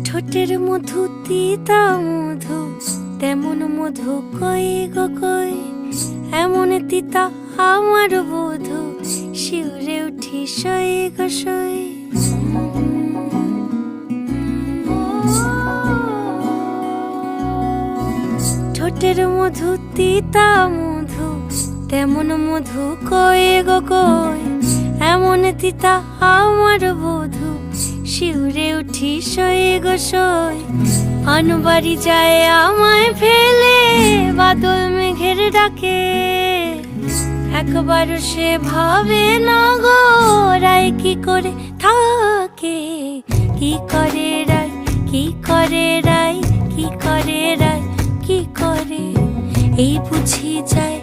ঠোঁটের মধু তিতা মধু, তেমন মধু কই গো কই, এমন তিতা আমার বধূ, শিউরে উঠি সই গো সই। ঠোঁটের মধু তিতা মধু, তেমন মধু কই গো কই, এমন তিতা আমার বধূ, শিউরে উঠি সই গো সই। আনবাড়ি যায় আমায় ফেলে, বাদল মেঘের ডাকে, একবারও সে ভাবে না গো রায় কি করে থাকে। কি করে রায়, কি করে রায়, কি করে রায়, কি করে, এই বুঝি যায়